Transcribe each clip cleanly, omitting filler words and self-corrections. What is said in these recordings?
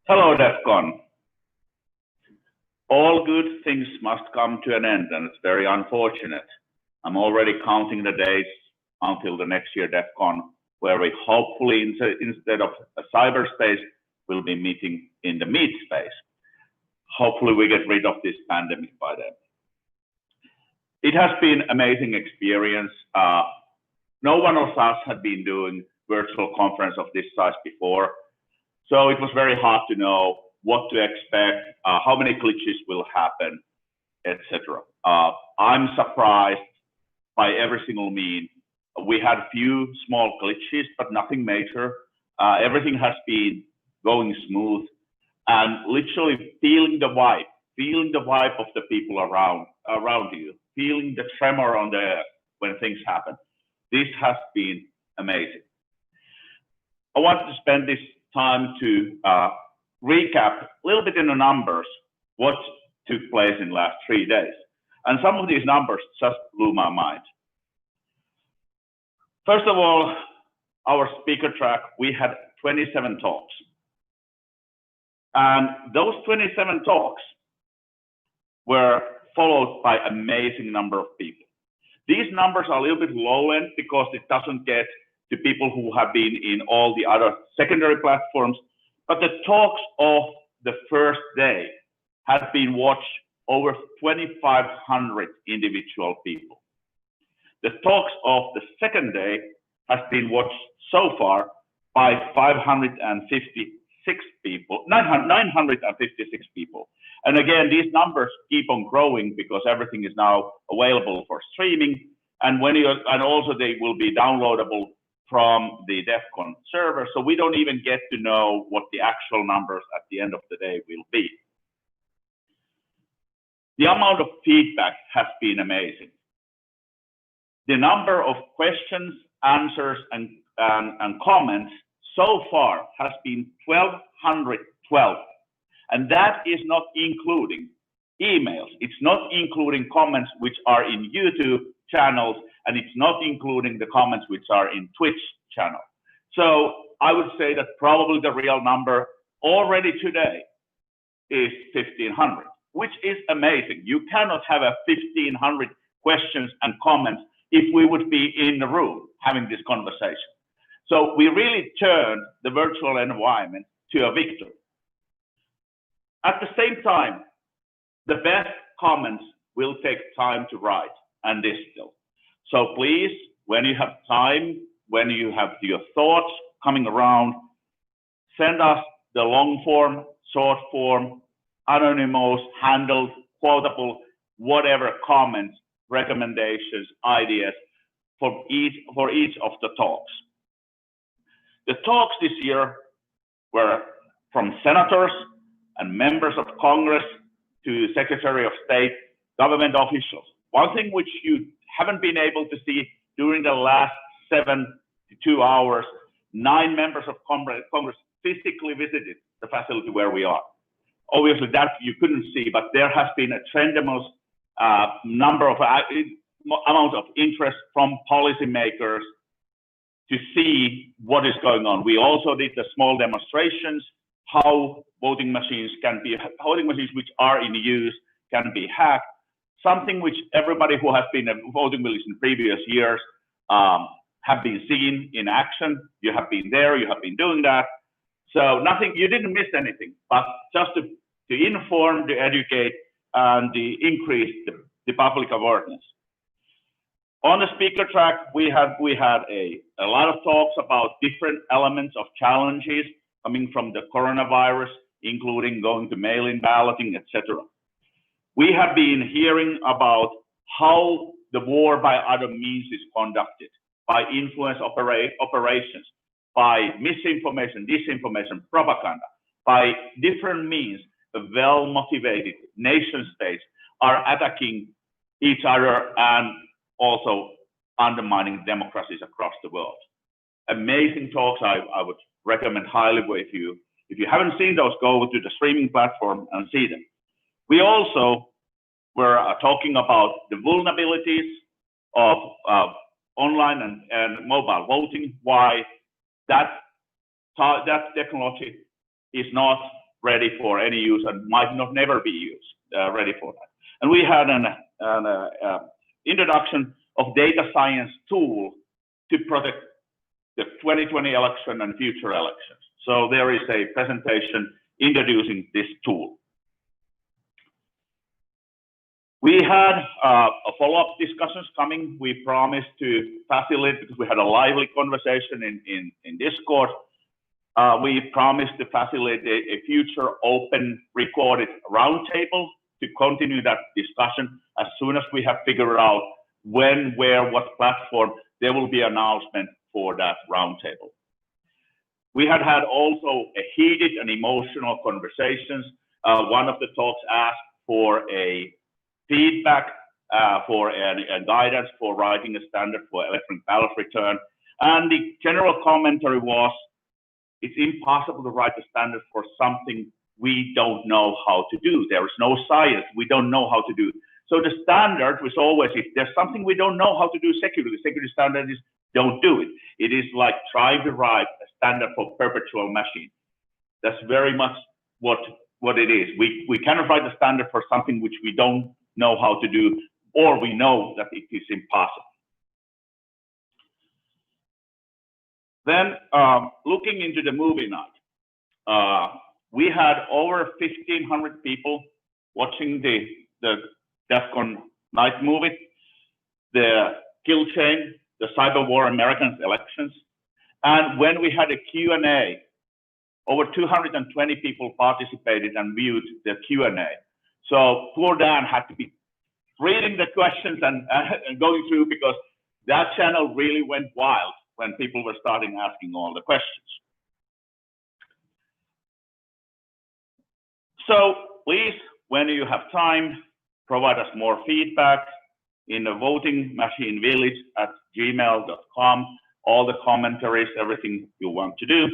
Hello, DEFCON. All good things must come to an end, and it's very unfortunate. I'm already counting the days until the next year DEFCON, where we hopefully, instead of a cyberspace, we'll be meeting in the meet space. Hopefully, we get rid of this pandemic by then. It has been an amazing experience. No one of us had been doing virtual conference of this size before, so it was very hard to know what to expect, how many glitches will happen, etc. I'm surprised by every single mean. We had a few small glitches, but nothing major. Everything has been going smooth, and literally feeling the vibe of the people around you, feeling the tremor on the air when things happen. This has been amazing. I wanted to spend this time to recap a little bit in the numbers what took place in the last 3 days. And some of these numbers just blew my mind. First of all, our speaker track, we had 27 talks. And those 27 talks were followed by an amazing number of people. These numbers are a little bit low end because it doesn't get to people who have been in all the other secondary platforms, but the talks of the first day have been watched over 2,500 individual people. The talks of the second day has been watched so far by 556 people, 956 people. And again, these numbers keep on growing because everything is now available for streaming, and also they will be downloadable from the DEFCON server, so we don't even get to know what the actual numbers at the end of the day will be. The amount of feedback has been amazing. The number of questions, answers, and comments so far has been 1,212. And that is not including emails. It's not including comments which are in YouTube channels, and it's not including the comments which are in Twitch channel. So I would say that probably the real number already today is 1,500, which is amazing. You cannot have a 1,500 questions and comments if we would be in the room having this conversation. So we really turned the virtual environment to a victory. At the same time, the best comments will take time to write, and this still. So please, when you have time, when you have your thoughts coming around, send us the long form, short form, anonymous, handled, quotable, whatever comments, recommendations, ideas for each of the talks. The talks this year were from senators and members of Congress to Secretary of State, government officials. One thing which you haven't been able to see during the last 72 hours, 9 members of Congress physically visited the facility where we are. Obviously that you couldn't see, but there has been a tremendous amount of interest from policymakers to see what is going on. We also did the small demonstrations, how voting machines which are in use can be hacked, something which everybody who has been voting machines in previous years have been seen in action. You have been there, you have been doing that. So nothing, you didn't miss anything, but just to inform, to educate, and to increase the public awareness. On the speaker track, we had a lot of talks about different elements of challenges coming from the coronavirus, including going to mail-in balloting, etc. We have been hearing about how the war by other means is conducted, by influence operations, by misinformation, disinformation, propaganda, by different means. The well-motivated nation states are attacking each other and also undermining democracies across the world. Amazing talks. I would recommend highly if you haven't seen those, go to the streaming platform and see them. We also were talking about the vulnerabilities of online and mobile voting, why that technology is not ready for any use and might not never be used, ready for that. And we had an introduction of data science tool to protect the 2020 election and future elections. So there is a presentation introducing this tool. We had follow-up discussions coming. We promised to facilitate, because we had a lively conversation in Discord. We promised to facilitate a future open recorded roundtable to continue that discussion. As soon as we have figured out when, where, what platform, there will be an announcement for that roundtable. We had also a heated and emotional conversations. One of the talks asked for a feedback for a guidance for writing a standard for electronic ballot return. And the general commentary was, it's impossible to write a standard for something we don't know how to do. There is no science, we don't know how to do. So the standard was always, if there's something we don't know how to do security standard is don't do it. It is like trying to write a standard for perpetual machine. That's very much what it is. We cannot write a standard for something which we don't know how to do, or we know that it is impossible. Then looking into the movie night, we had over 1,500 people watching the DEF CON night movie, the Kill Chain, the Cyber War Americans elections. And when we had a Q&A, over 220 people participated and viewed the Q&A. So poor Dan had to be reading the questions and going through, because that channel really went wild when people were starting asking all the questions. So please, when you have time, provide us more feedback in the voting machine village at gmail.com, all the commentaries, everything you want to do.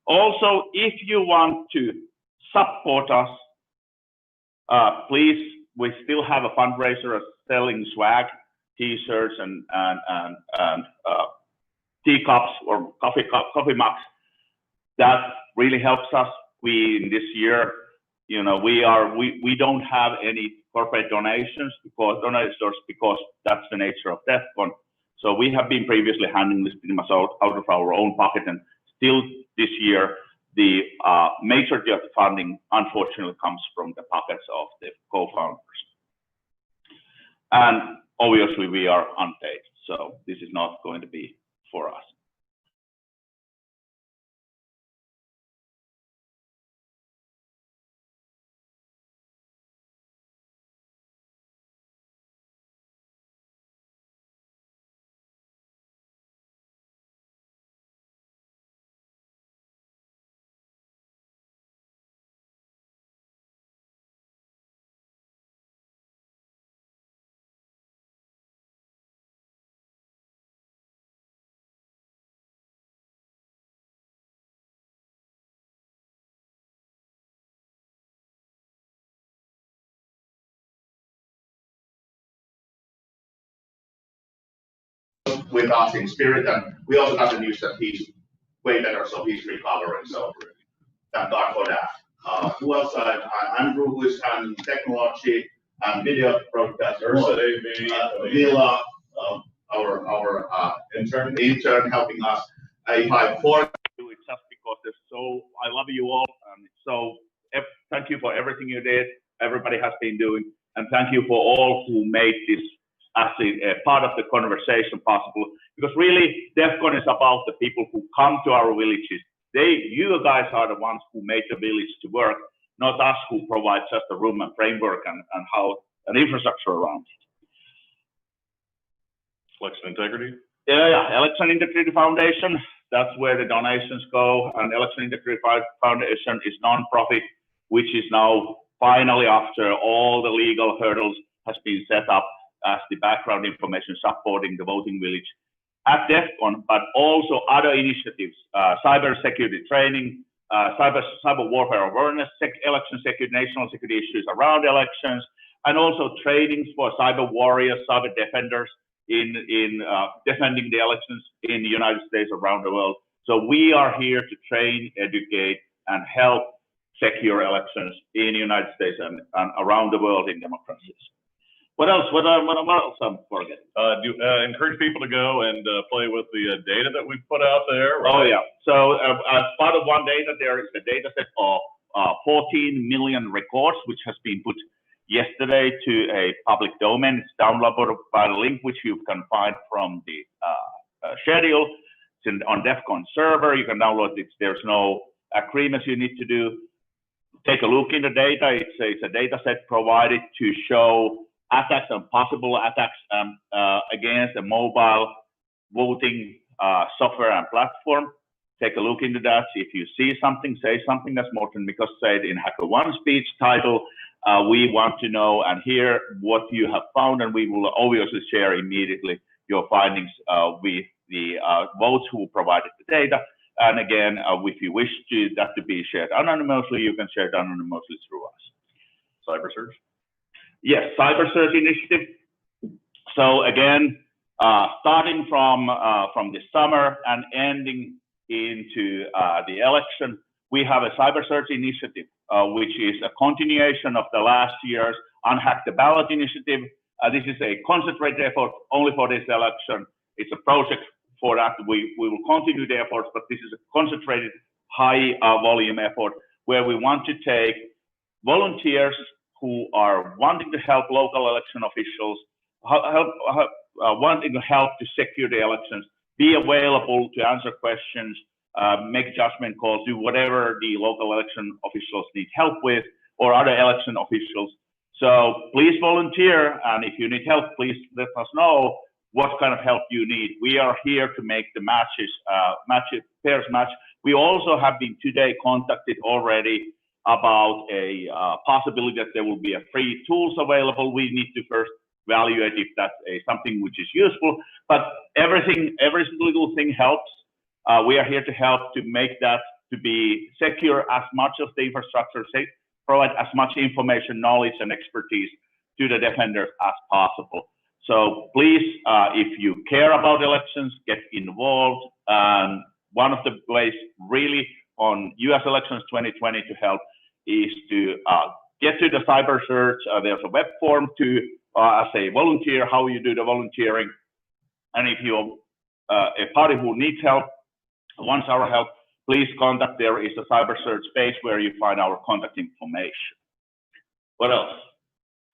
Also, if you want to support us, please, we still have a fundraiser selling swag, t-shirts and teacups or coffee mugs. That really helps us. We, in this year, you know, we don't have any corporate donations because that's the nature of DEF CON. So we have been previously handling this pretty much out of our own pocket, and still this year, the majority of the funding, unfortunately, comes from the pockets of the co-founders. And obviously, we are unpaid, so this is not going to be for us. With us in spirit, and we also got the news that he's way better, so he's recovering. So thank God for that. Who else? Andrew, who is on technology and video broadcaster. Vila, our intern helping us. If I forget do it just because they're so, I love you all, and so thank you for everything you did. Everybody has been doing, and thank you for all who made this as a part of the conversation possible, because really DEF CON is about the people who come to our villages. You guys are the ones who make the village to work, not us who provide just a room and framework and how an infrastructure around it. Election Integrity? Yeah, Election Integrity Foundation, that's where the donations go. And Election Integrity Foundation is non-profit, which is now finally, after all the legal hurdles, has been set up as the background information supporting the voting village at DEF CON, but also other initiatives, cyber security training, cyber warfare awareness, election security, national security issues around elections, and also trainings for cyber warriors, cyber defenders in defending the elections in the United States, around the world. So we are here to train, educate, and help secure elections in the United States and around the world in democracies. What else? What else I'm forgetting? Encourage people to go and play with the data that we've put out there. Right? Oh yeah. So as part of One Data, there is a data set of 14 million records, which has been put yesterday to a public domain. It's downloadable by the link, which you can find from the schedule. It's on DEF CON server. You can download it. There's no agreements you need to do. Take a look in the data. It's a data set provided to show attacks and possible attacks against a mobile voting software and platform. Take a look into that. If you see something, say something, as Morten Mikko said in HackerOne speech title. We want to know and hear what you have found, and we will obviously share immediately your findings with the votes who provided the data. And again, if you wish that to be shared anonymously, you can share it anonymously through us. CyberSearch? Yes, CyberSearch initiative. So again, starting from the summer and ending into the election, we have a CyberSearch initiative, which is a continuation of the last year's Unhack the Ballot initiative. This is a concentrated effort only for this election. It's a project for that. We will continue the efforts, but this is a concentrated high volume effort where we want to take volunteers who are wanting to help local election officials, wanting to help to secure the elections, be available to answer questions, make judgment calls, do whatever the local election officials need help with, or other election officials. So please volunteer, and if you need help, please let us know what kind of help you need. We are here to make the pairs match. We also have been today contacted already about a possibility that there will be a free tools available. We need to first evaluate if that's something which is useful, but every little thing helps. We are here to help to make that to be secure as much of the infrastructure, provide as much information, knowledge, and expertise to the defenders as possible. So please, if you care about elections, get involved. One of the ways really on US elections 2020 to help is to get to the CyberSearch. There's a web form to, as a volunteer, how you do the volunteering. And if you're a party who needs help, wants our help, please contact. There is a CyberSearch page where you find our contact information. What else?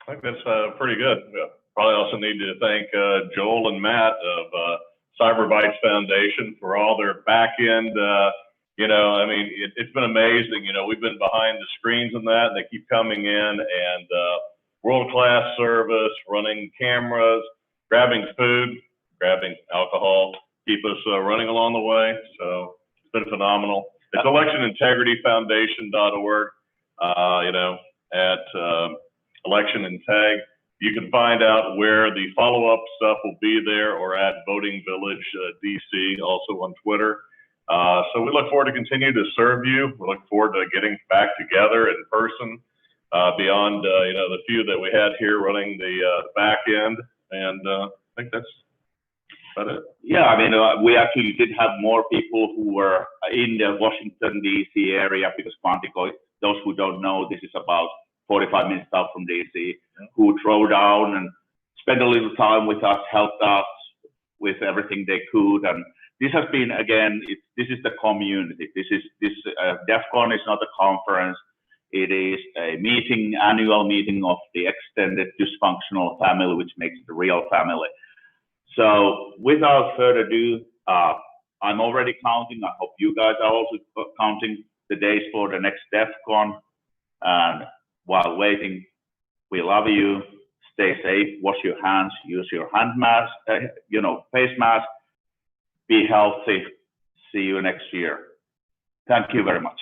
I think that's pretty good. Yeah. Probably also need to thank Joel and Matt of CyberBytes Foundation for all their back end. I mean, it's been amazing. We've been behind the screens on that, and they keep coming in, and world-class service, running cameras, grabbing food, grabbing alcohol, keep us running along the way. So it's been phenomenal. It's electionintegrityfoundation.org, at Election and Tag. You can find out where the follow-up stuff will be there, or at Voting Village DC, also on Twitter. So we look forward to continue to serve you. We look forward to getting back together in person beyond the few that we had here running the back end. And I think that's about it. Yeah, I mean, we actually did have more people who were in the Washington, D.C. area, because Quantico, those who don't know, this is about 45 minutes out from D.C., who drove down and spent a little time with us, helped us with everything they could. And this has been, again, this is the community. DEF CON is not a conference. It is a meeting, annual meeting of the extended dysfunctional family, which makes it a real family. So without further ado, I'm already counting. I hope you guys are also counting the days for the next DEF CON. And while waiting, we love you. Stay safe, wash your hands, use your hand mask, face mask. Be healthy. See you next year. Thank you very much.